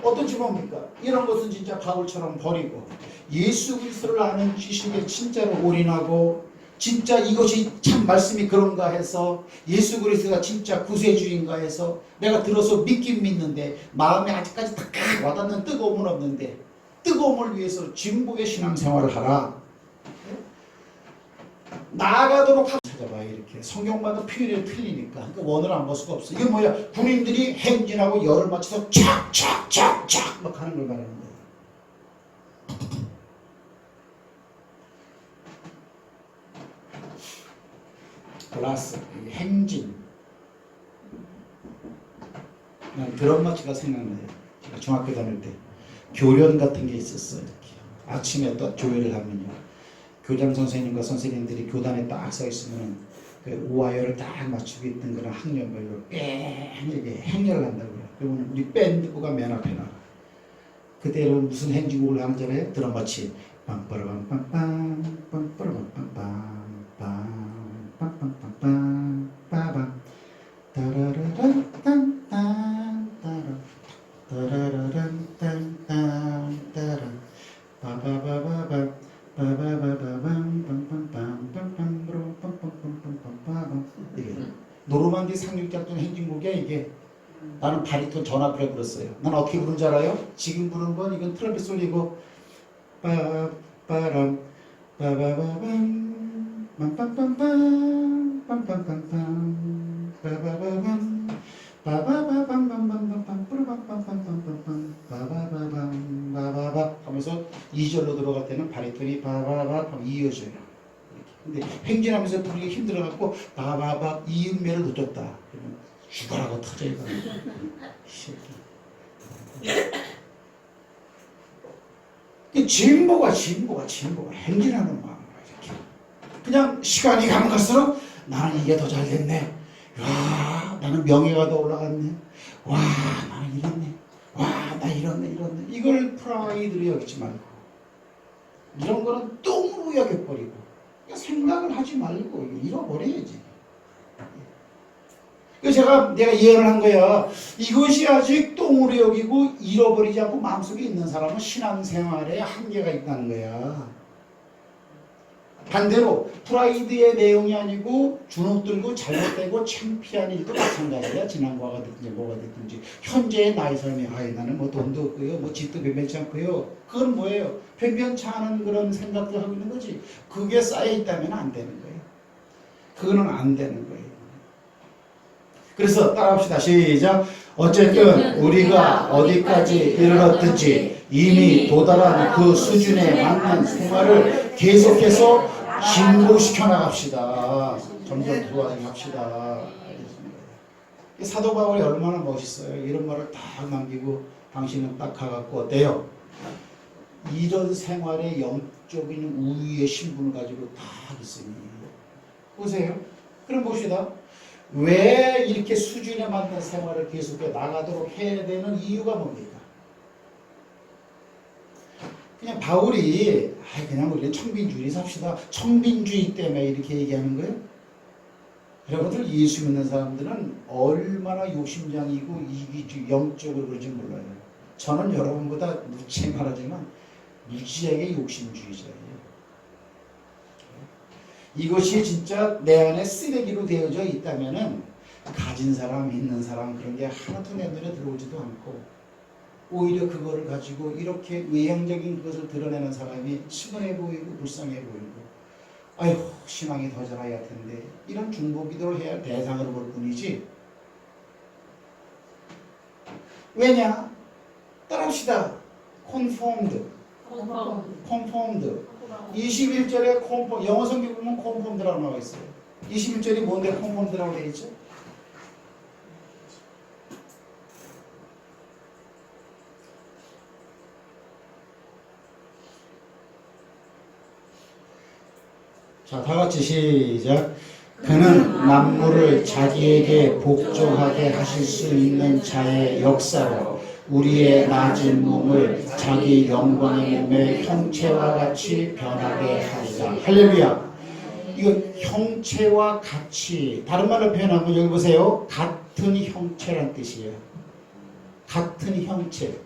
어떤 진보입니까? 이런 것은 진짜 바울처럼 버리고 예수 그리스도를 아는 지식에 진짜로 올인하고 진짜 이것이 참 말씀이 그런가 해서 예수 그리스도가 진짜 구세주인가 해서 내가 들어서 믿긴 믿는데 마음에 아직까지 딱 와닿는 뜨거움은 없는데 뜨거움을 위해서 진보의 신앙생활을 하라. 나아가도록 찾아봐요. 이렇게 성경마다 표현이 틀리니까 그러니까 원을 안 볼 수가 없어. 이게 뭐야? 군인들이 행진하고 열을 맞춰서 촥촥촥촥 막 하는 걸 말하는 거예요. 클라스 행진. 그냥 드럼마치가 생각나요. 제가 중학교 다닐 때 교련 같은 게 있었어요. 이렇게. 아침에 또 조회를 하면요. 교장 선생님과 선생님들이 교단에 딱 서 있으면 그 우아열을 딱 맞추고 있던 그런 학년별로 이렇게 행렬을 한다고요. 그러면 우리 밴드부가 맨 앞에 나와. 그때로 무슨 행진곡을 하는 줄 알아요? 드럼마치 빰빠라밤빰빰 빰빠라밤빰빰 빰빰빰빰 빠밤 따라라란 딴딴 따라라란 딴딴 따라 빠바바바바 이게 노르만디 상륙작전 행진곡이야 이게. 나는 바리톤 전화부라 불렀어요. 난 어떻게 부른 줄 알아요? 지금 부른 건 이건 트럼펫 소리고 빠빠람 빠바바밤 빰빰빰빰 빰빰빰빰 빠바바밤 빠바바밤밤밤밤밤 뿌르밤밤밤밤밤밤 빠바바밤 빠바바 하면서 2절로 들어갈 때는 바리톤이 바바바 하면 이어져요. 근데 행진하면서 부르기 힘들어갖고 바바바 이음매를 놓쳤다. 그러면 죽어라고 터져요. 진보가 행진하는 마음으로 이렇게. 그냥 시간이 가면 갈수록 나는 이게 더 잘 됐네. 와, 나는 명예가 더 올라갔네. 와, 나는 이렇네. 와, 나 이렇네. 이걸 프라이드로 여기지 말고 이런 거는 똥으로 여겨버리고 생각을 하지 말고 잃어버려야지. 그래서 내가 예언을 한 거야. 이것이 아직 똥으로 여기고 잃어버리지 않고 마음속에 있는 사람은 신앙생활에 한계가 있다는 거야. 반대로 프라이드의 내용이 아니고 주눅들고 잘못되고 창피한 일도 마찬가지야. 지난과가 됐든지 뭐가 됐든지 현재의 나의 삶이 나는 뭐 돈도 없고요, 뭐 집도 변변치 않고요. 그건 뭐예요? 변변치 않은 그런 생각들 하고 있는 거지. 그게 쌓여 있다면 안 되는 거예요. 그거는 안 되는 거예요. 그래서 따라합시다. 시작. 어쨌든 우리가 어디까지 이르렀든지 이미 도달한 그 수준에 맞는 생활을 계속해서 진보시켜 나갑시다. 점점 도와갑시다. 사도 바울이 얼마나 멋있어요. 이런 말을 딱 남기고 당신은 딱 가갖고 어때요? 이런 생활의 영적인 우위의 신분을 가지고 딱 있으니 보세요. 그럼 봅시다. 왜 이렇게 수준에 맞는 생활을 계속해 나가도록 해야 되는 이유가 뭡니까? 그냥 바울이 그냥 우리 청빈주의 삽시다. 청빈주의 때문에 이렇게 얘기하는 거예요? 여러분들 예수 믿는 사람들은 얼마나 욕심장이고 이기주의 영적으로 그런지 몰라요. 저는 여러분보다 무지하게 말하지만 무지하게 욕심주의자예요. 이것이 진짜 내 안에 쓰레기로 되어져 있다면은 가진 사람, 있는 사람 그런 게 하나도 내 눈에 들어오지도 않고 오히려 그거를 가지고 이렇게 외형적인 것을 드러내는 사람이 시원해 보이고 불쌍해 보이고 아휴 신앙이 더 자라야 할 텐데 이런 중보기도를 해야 대상으로 볼 뿐이지. 왜냐? 따라합시다. conformed. 21절에 conform, 영어 성경 보면 conformed라고 나와 있어요. 21절이 뭔데 conformed라고 되어 있죠? 자, 다 같이 시작. 그는 만물을 자기에게 복종하게 하실 수 있는 자의 역사로 우리의 낮은 몸을 자기 영광의 몸의 형체와 같이 변하게 하리라. 할렐루야. 이거 형체와 같이, 다른 말로 표현하면 여기 보세요. 같은 형체란 뜻이에요. 같은 형체.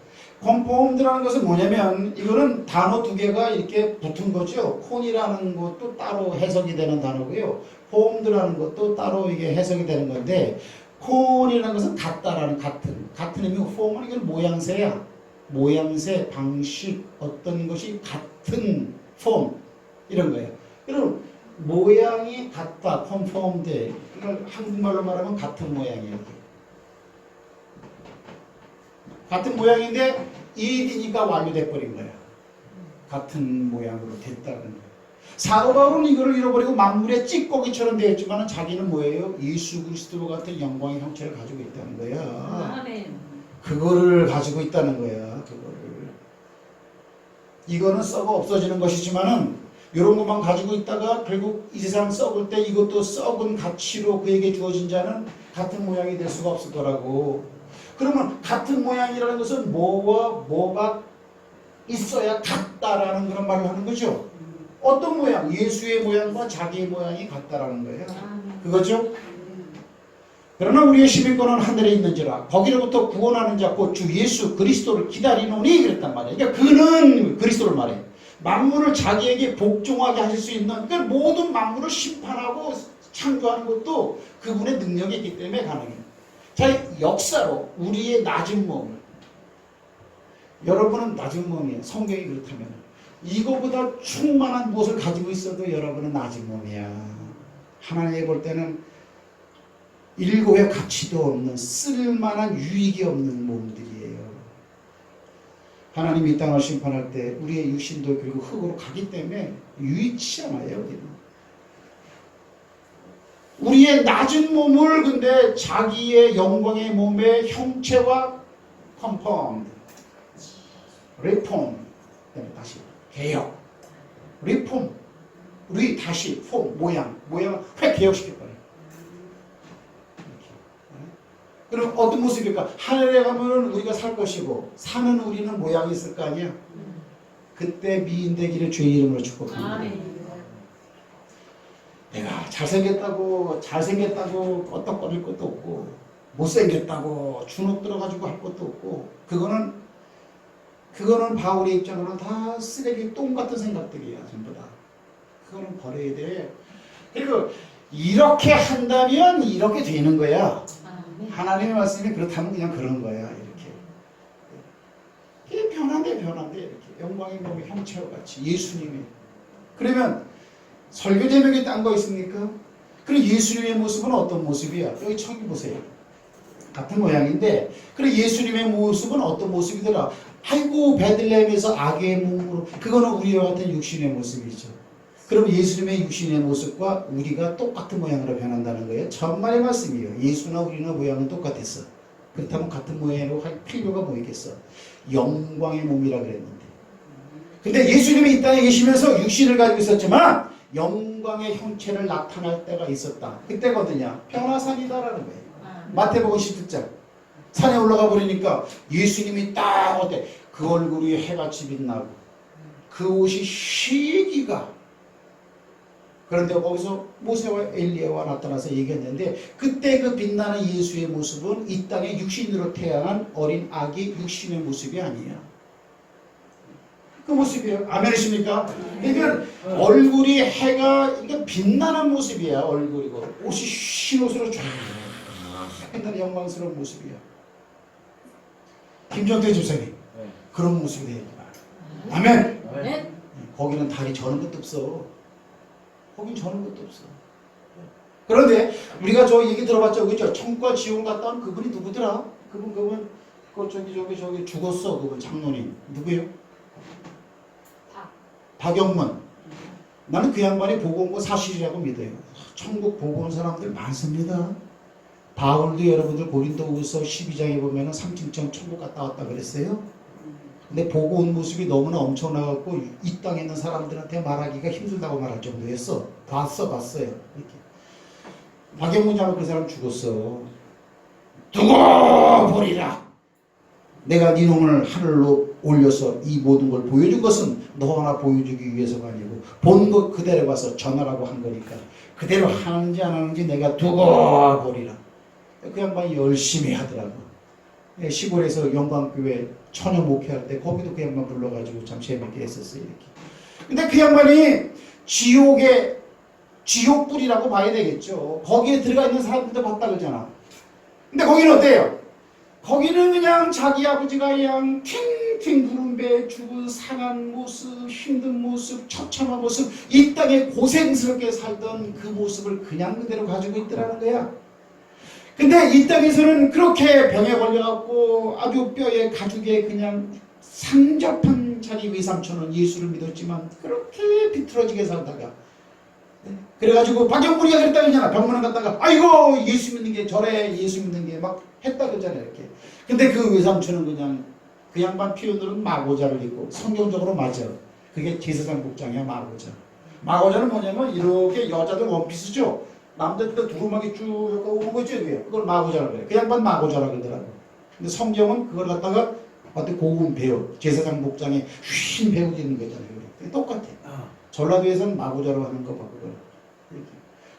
conformed라는 것은 뭐냐면 이거는 단어 두 개가 이렇게 붙은 거죠. 콘이라는 것도 따로 해석이 되는 단어고요. formed라는 것도 따로 이게 해석이 되는 건데 콘이라는 것은 같다라는 같은 의미, form은 이건 모양새야. 모양새, 방식, 어떤 것이 같은 form 이런 거예요. 그럼 모양이 같다, conformed. 이걸 한국말로 말하면 같은 모양이에요. 같은 모양인데 이디니까 완료돼 버린 거야. 같은 모양으로 됐다는 거야. 사도 바울은 이거를 잃어버리고 만물의 찌꺼기처럼 되었지만 자기는 뭐예요? 예수 그리스도 같은 영광의 형체를 가지고 있다는 거야. 그거를 가지고 있다는 거야. 그거를. 이거는 썩어 없어지는 것이지만은 이런 것만 가지고 있다가 결국 이 세상 썩을 때 이것도 썩은 가치로 그에게 주어진 자는 같은 모양이 될 수가 없을 거라고. 그러면 같은 모양이라는 것은 뭐와 뭐가 있어야 같다라는 그런 말을 하는 거죠. 어떤 모양? 예수의 모양과 자기의 모양이 같다라는 거예요. 그거죠? 그러나 우리의 시민권은 하늘에 있는지라 거기로부터 구원하는 자 곧 주 예수 그리스도를 기다리노니 그랬단 말이에요. 그러니까 그는 그리스도를 말해요. 만물을 자기에게 복종하게 하실 수 있는, 그러니까 모든 만물을 심판하고 창조하는 것도 그분의 능력이 있기 때문에 가능해요. 자, 역사로 우리의 낮은 몸을, 여러분은 낮은 몸이에요. 성경이 그렇다면 이거보다 충만한 무엇을 가지고 있어도 여러분은 낮은 몸이야. 하나님이 볼 때는 일고의 가치도 없는, 쓸만한 유익이 없는 몸들이에요. 하나님이 이 땅을 심판할 때 우리의 육신도 결국 흙으로 가기 때문에 유익치 않아요. 우리는. 우리의 낮은 몸을 근데 자기의 영광의 몸의 형체와 conformed, reform, 다시 개혁, reform, 우리 다시 form, 모양을 획 개혁시켜버려요. 그럼 어떤 모습일까? 하늘에 가면 우리가 살 것이고 사는 우리는 모양이 있을 거 아니야. 그때 미인되기를 주의 이름으로 축복합니다. 아멘. 내가 잘생겼다고 껐덕거릴 것도 없고 못생겼다고 주눅 들어가지고 할 것도 없고 그거는 바울의 입장으로는 다 쓰레기 똥 같은 생각들이야. 전부 다 그거는 버려야 돼. 그리고 이렇게 한다면 이렇게 되는 거야. 아멘. 하나님의 말씀이 그렇다면 그냥 그런 거야. 이게 변한데 이렇게 영광의 몸의 형체와 같이 예수님이. 그러면 설교 제목에 딴 거 있습니까? 그럼 예수님의 모습은 어떤 모습이야? 여기 저기 보세요. 같은 모양인데 그럼 예수님의 모습은 어떤 모습이더라? 아이고 베들레헴에서 아기의 몸으로 그거는 우리와 같은 육신의 모습이죠. 그럼 예수님의 육신의 모습과 우리가 똑같은 모양으로 변한다는 거예요. 천만의 말씀이에요. 예수나 우리나 모양은 똑같았어. 그렇다면 같은 모양으로 할 필요가 뭐 있겠어? 영광의 몸이라 그랬는데. 근데 예수님이 이 땅에 계시면서 육신을 가지고 있었지만 영광의 형체를 나타날 때가 있었다. 그때가 어디냐? 변화산이다라는 거예요. 마태복음 17장. 산에 올라가 버리니까 예수님이 딱 어때? 그 얼굴이 해같이 빛나고 그 옷이 희기가. 그런데 거기서 모세와 엘리야와 나타나서 얘기했는데 그때 그 빛나는 예수의 모습은 이 땅에 육신으로 태어난 어린 아기 육신의 모습이 아니에요. 그 모습이에요. 아멘이십니까? 그러니까 얼굴이 해가 그러니까 빛나는 모습이야. 얼굴이고 옷이 흰 옷으로 쫙 빛나는 영광스러운 모습이야. 김정태 집사님 그런 모습이 되는 거야. 아멘. 아멘. 거기는 다리 저는 것도 없어. 거긴 저는 것도 없어. 그런데 우리가 저 얘기 들어봤죠, 그죠? 천국과 지옥 갔다 온 그분이 누구더라? 그분 저기 죽었어. 그분 장로님 누구예요? 박영문. 나는 그 양반이 보고 온 거 사실이라고 믿어요. 천국 보고 온 사람들 많습니다. 바울도 여러분들 고린도후서 12장에 보면은 3층 천국 갔다 왔다 그랬어요. 근데 보고 온 모습이 너무나 엄청나갖고 이 땅에 있는 사람들한테 말하기가 힘들다고 말할 정도였어. 봤어요. 이렇게. 박영문 장로 그 사람 죽었어. 두고 보리라. 내가 네 놈을 하늘로 올려서 이 모든 걸 보여준 것은 너 하나 보여주기 위해서가 아니고 본 것 그대로 가서 전하라고 한 거니까 그대로 하는지 안 하는지 내가 두고 보리라. 그 양반이 열심히 하더라고. 시골에서 영광교회 처녀 목회할 때 거기도 그 양반 불러가지고 참 재밌게 했었어요. 이렇게. 근데 그 양반이 지옥불이라고 봐야 되겠죠. 거기에 들어가 있는 사람들도 봤다 그러잖아. 근데 거기는 어때요? 거기는 그냥 자기 아버지가 그냥 팅팅 구른 배 죽은 상한 모습, 힘든 모습, 처참한 모습, 이 땅에 고생스럽게 살던 그 모습을 그냥 그대로 가지고 있더라는 거야. 근데 이 땅에서는 그렇게 병에 걸려갖고 아주 뼈에 가죽에 그냥 상접한 자기 외삼촌은 예수를 믿었지만 그렇게 비틀어지게 살다가 그래가지고 박영문이가 그랬다 그러잖아. 병문안 갔다가 아이고 예수 믿는 게 저래 예수 믿는 게 막 했다 그러잖아 이렇게. 근데 그 외삼촌은 그냥 그 양반 표현으로는 마고자를 입고 성경적으로 맞아. 그게 제사장 복장이야 마고자. 마고자는 뭐냐면 이렇게 여자들 원피스죠. 남자들 두루마기 쭉 오는 거죠. 그걸 마고자라고 그래. 그 양반 마고자라고 그러더라고. 근데 성경은 그걸 갖다가 어떤 고운 배우, 제사장 복장에 휜 배우 있는 거잖아요. 그게 똑같아. 전라도에서는 마고자로 하는 거 봐, 그걸.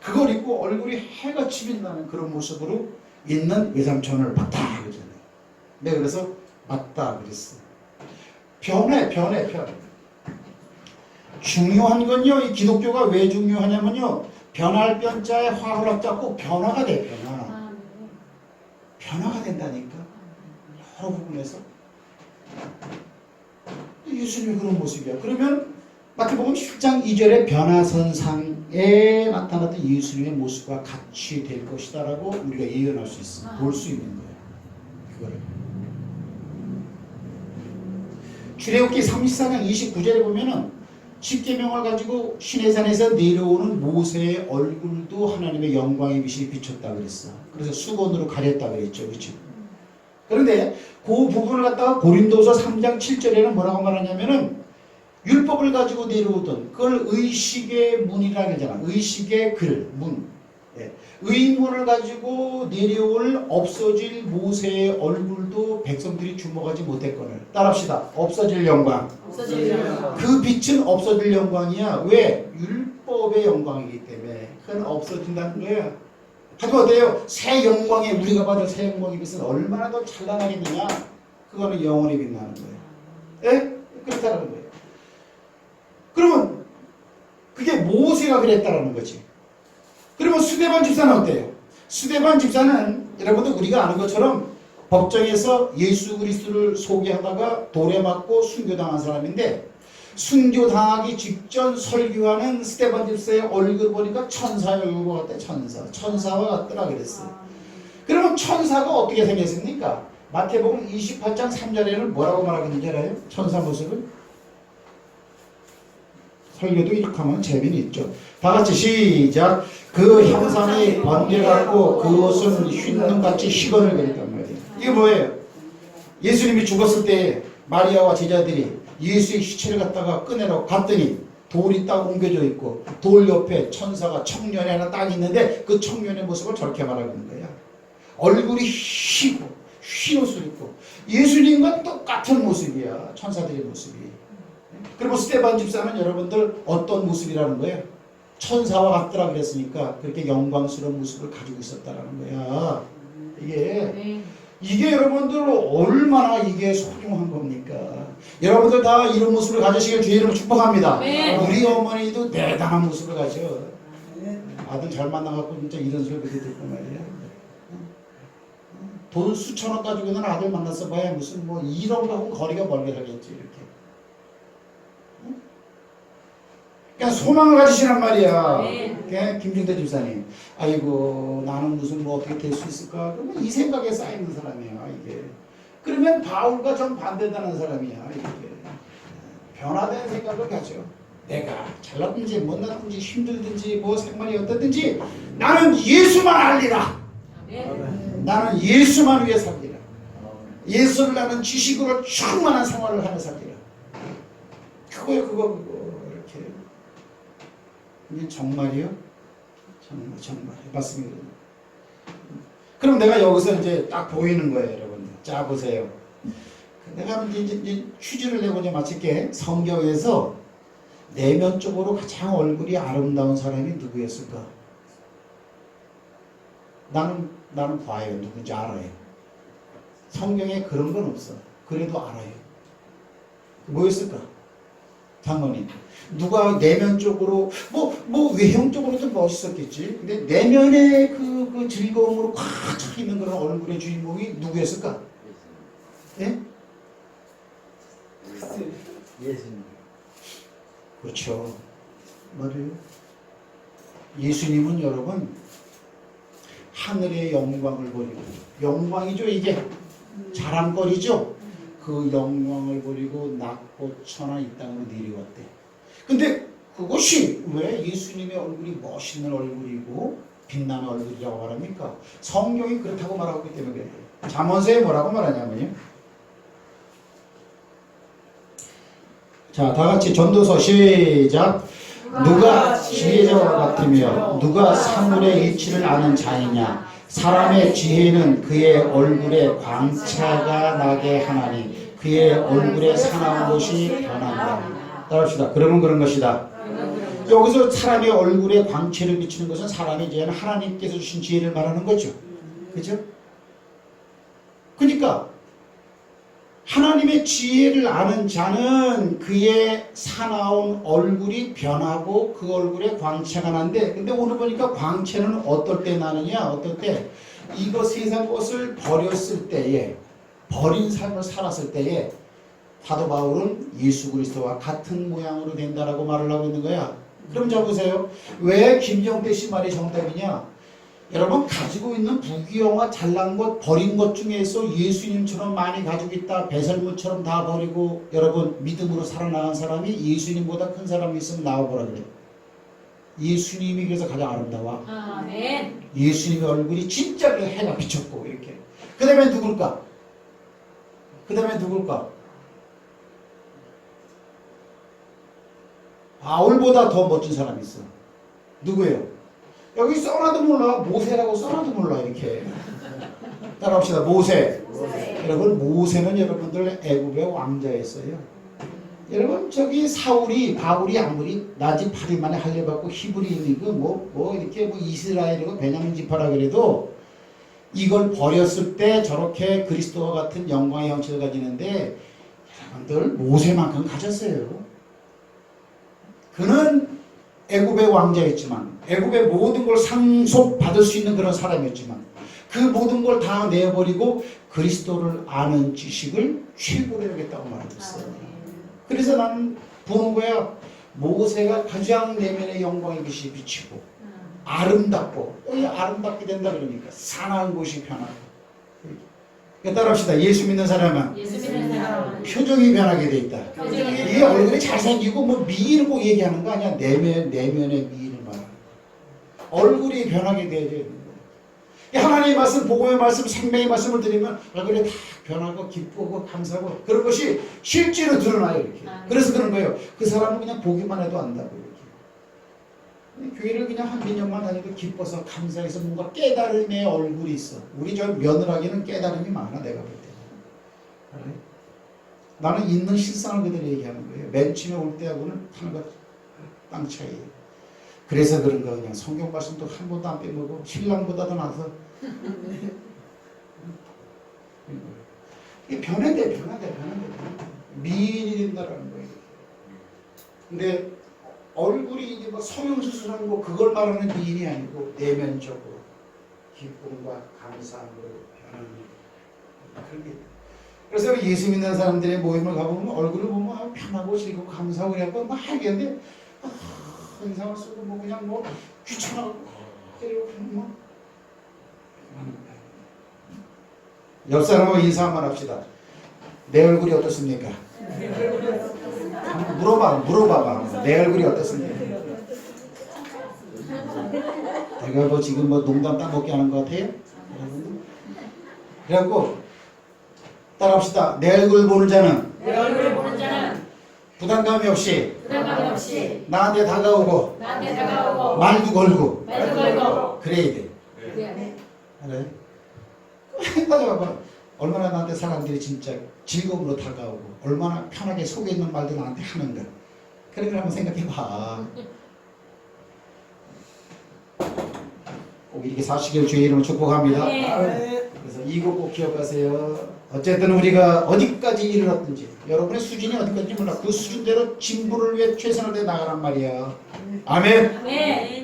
그걸 입고 얼굴이 해같이 빛나는 그런 모습으로 있는 외삼촌을 봤다 그러잖아요. 내가 그래서 맞다 그랬어. 변해. 중요한 건요, 이 기독교가 왜 중요하냐면요, 변할 변자에 화합자 꼭 변화가 돼, 변화. 변화가 된다니까. 여러 부분에서. 예수님이 그런 모습이야. 그러면 마태복음 10장 2절에 변화선상에 나타났던 예수님의 모습과 같이 될 것이다 라고 우리가 예언할 수 있어. 볼 수 있는 거예요. 그거를. 출애굽기 34장 29절에 보면은 십계명을 가지고 시내산에서 내려오는 모세의 얼굴도 하나님의 영광의 빛이 비쳤다 그랬어. 그래서 수건으로 가렸다 그랬죠. 그렇죠? 그런데 그 부분을 갖다가 고린도서 3장 7절에는 뭐라고 말하냐면은 율법을 가지고 내려오던 그걸 의식의 문이라고 하잖아. 의식의 글, 문. 예. 의문을 가지고 내려올 없어질 모세의 얼굴도 백성들이 주목하지 못했거늘. 따라합시다. 없어질 영광. 없어지리라. 그 빛은 없어질 영광이야. 왜? 율법의 영광이기 때문에. 그건 없어진다는 거야. 하지만 어때요? 새 영광에 우리가 받을 새 영광의 빛은 얼마나 더 찬란하겠느냐. 그거는 영원히 빛나는 거예요. 예? 그렇다는 거예요. 그러면 그게 모세가 그랬다라는 거지. 그러면 스데반 집사는 어때요? 스데반 집사는 여러분들 우리가 아는 것처럼 법정에서 예수 그리스도를 소개하다가 돌에 맞고 순교당한 사람인데 순교당하기 직전 설교하는 스데반 집사의 얼굴 보니까 천사의 얼굴 같대. 천사와 같더라 그랬어요. 그러면 천사가 어떻게 생겼습니까? 마태복음 28장 3절에는 뭐라고 말하고 있는지 알아요? 천사 모습을? 설교도 이렇게 하면 재미는 있죠. 다 같이 시작. 그 형상이 번개같고 그 옷은 흰눈같이 희건을 거렸단 말이에요. 이게 뭐예요? 예수님이 죽었을 때 마리아와 제자들이 예수의 시체를 갖다가 꺼내러 갔더니 돌이 딱 옮겨져 있고 돌 옆에 천사가 청년이 하나 딱 있는데 그 청년의 모습을 저렇게 말하고 있는 거야. 얼굴이 희고 흰 옷을 입고 예수님과 똑같은 모습이야. 천사들의 모습이. 그리고 스데반 집사는 여러분들 어떤 모습이라는 거예요? 천사와 같더라 그랬으니까 그렇게 영광스러운 모습을 가지고 있었다라는 거야. 이게 여러분들 얼마나 이게 소중한 겁니까? 여러분들 다 이런 모습을 가지시길 주의 이름으로 축복합니다. 우리 어머니도 대단한 모습을 가져. 아들 잘 만나갖고 진짜 이런 소리 듣고 말이야. 돈 수천억 가지고는 아들 만나서 봐야 무슨 뭐 이런 거하고 거리가 멀게 살겠지 이렇게. 그냥 소망을 가지시란 말이야. 김중대 집사님. 아이고 나는 무슨 뭐 어떻게 될 수 있을까? 그러면 이 생각에 쌓이는 사람이야 이게. 그러면 바울과 좀 반대되는 사람이야 이게. 변화된 생각을 가져. 내가 잘났든지 못났든지 힘들든지 뭐 생활이 어떻든지 나는 예수만 알리라. 나는 예수만 위해 살리라. 예수를 아는 지식으로 충만한 생활을 하며 살리라. 그거요 그거 이렇게. 이게 정말이요? 정말 맞습니다. 그럼 내가 여기서 이제 딱 보이는 거예요, 여러분. 자 보세요. 내가 이제 퀴즈를 내고 이제 마칠게. 성경에서 내면적으로 가장 얼굴이 아름다운 사람이 누구였을까? 나는 봐요. 누군지 알아요. 성경에 그런 건 없어. 그래도 알아요. 뭐였을까? 장모님. 누가 내면적으로 뭐 외형적으로도 멋있었겠지. 근데 내면의 그 즐거움으로 꽉 차 있는 그런 얼굴의 주인공이 누구였을까? 예? 예수님. 그렇죠. 맞아요. 예수님은 여러분 하늘의 영광을 버리고 영광이죠 이게 자랑거리죠. 그 영광을 버리고 낮고 천한 이 땅으로 내려왔대. 근데 그것이 왜 예수님의 얼굴이 멋있는 얼굴이고 빛나는 얼굴이라고 말합니까? 성경이 그렇다고 말하고 있기 때문에 그래요. 잠언서에 뭐라고 말하냐면요. 자, 다 같이 전도서 시작. 누가 지혜자와 같으며 누가 사물의 이치를 아는 자이냐. 사람의 지혜는 그의 얼굴에 광채가 나게 하나니 그의 얼굴에 사나운 것이 변한다. 따라합시다. 그러면 그런 것이다. 여기서 사람의 얼굴에 광채를 비치는 것은 사람의 지혜는 하나님께서 주신 지혜를 말하는 거죠. 그죠? 그러니까 하나님의 지혜를 아는 자는 그의 사나운 얼굴이 변하고 그 얼굴에 광채가 난데, 근데 오늘 보니까 광채는 어떨 때 나느냐? 어떨 때? 이거 세상 것을 버렸을 때에, 버린 삶을 살았을 때에 사도 바울은 예수 그리스도와 같은 모양으로 된다라고 말을 하고 있는 거야. 그럼 자 보세요. 왜 김정태 씨 말이 정답이냐? 여러분 가지고 있는 부귀영화 잘난 것 버린 것 중에서 예수님처럼 많이 가지고 있다 배설물처럼 다 버리고 여러분 믿음으로 살아나간 사람이 예수님보다 큰 사람이 있으면 나와보라 그래. 예수님이 그래서 가장 아름다워. 아멘. 예수님의 얼굴이 진짜 그 해가 비쳤고 이렇게. 그 다음에 누굴까? 그 다음에 누굴까? 바울보다 더 멋진 사람이 있어. 누구예요? 여기 써놔도 몰라. 모세라고 써놔도 몰라. 이렇게. 따라합시다. 모세. 여러분 모세는 여러분들 애굽의 왕자였어요. 여러분 저기 바울이 아무리 나지 8일 만에 할례받고 히브리인이고 뭐 이렇게 뭐 이스라엘이고 베냐민 지파라 그래도 이걸 버렸을 때 저렇게 그리스도와 같은 영광의 형체를 가지는데 여러분들 모세만큼 가졌어요. 그는 애굽의 왕자였지만 애굽의 모든 걸 상속받을 수 있는 그런 사람이었지만 그 모든 걸 다 내버리고 그리스도를 아는 지식을 최고로 여겼다고 말했어요. 그래서 나는 보는 거야. 모세가 가장 내면의 영광의 빛이 비치고 아름답고 아름답게 된다 그러니까 사나운 곳이 변하고. 따라합시다. 예수 믿는 사람은 표정이 변하게 돼 있다. 이 얼굴이 잘생기고 뭐 미인을 꼭 얘기하는 거 아니야. 내면의 미인을 말하는 거. 얼굴이 변하게 돼야 되는 거야. 하나님의 말씀, 복음의 말씀, 생명의 말씀을 드리면 얼굴이 다 변하고 기쁘고 감사하고 그런 것이 실제로 드러나요. 이렇게. 그래서 그런 거예요. 그 사람은 그냥 보기만 해도 안다고 이렇게. 교회를 그냥 한 몇 년만 다니도 기뻐서 감사해서 뭔가 깨달음의 얼굴이 있어. 우리 저 며느라기는 깨달음이 많아 내가 볼 때. 그래? 나는 있는 실상을 그대로 얘기하는 거예요. 맨 처음에 올 때하고는 하늘과 땅 차이예요. 그래서 그런가 그냥 성경 말씀도 한 번도 안 빼먹고 신랑보다도 나서 이게 변해대 미인이 된다라는 거예요. 근데 얼굴이 이제 뭐 성형수술하는 거 그걸 말하는 미인이 아니고 내면적으로 기쁨과 감사함으로 변하는 그런 게. 그래서 예수 믿는 사람들의 모임을 가보면 얼굴을 보면 편하고 즐겁고 감사하고 그래갖고 막 하겠는데 인상을 쓰고 뭐 그냥 뭐 귀찮아고 때리고 뭐 옆 사람하고 인사 한번 합시다. 내 얼굴이 어떻습니까? 물어봐봐. 내 얼굴이 어떻습니까? 내가 뭐 지금 뭐 농담 따먹게 하는 것 같아요? 그래갖고 따라합시다. 내 얼굴 보는 자는 부담감이 없이 나한테 다가오고 말도 걸고 그래야 돼. 그래? 따져봐봐. 얼마나 나한테 사람들이 진짜 즐거움으로 다가오고 얼마나 편하게 속에 있는 말도 나한테 하는가. 그런 걸 한번 생각해봐. 꼭 이렇게 사시길 주의 이름으로 축복합니다. 그래서 이거 꼭 기억하세요. 어쨌든 우리가 어디까지 이르렀든지 여러분의 수준이 어디까지 몰라. 그 수준대로 진부를 위해 최선을 다해 나가란 말이야. 아멘.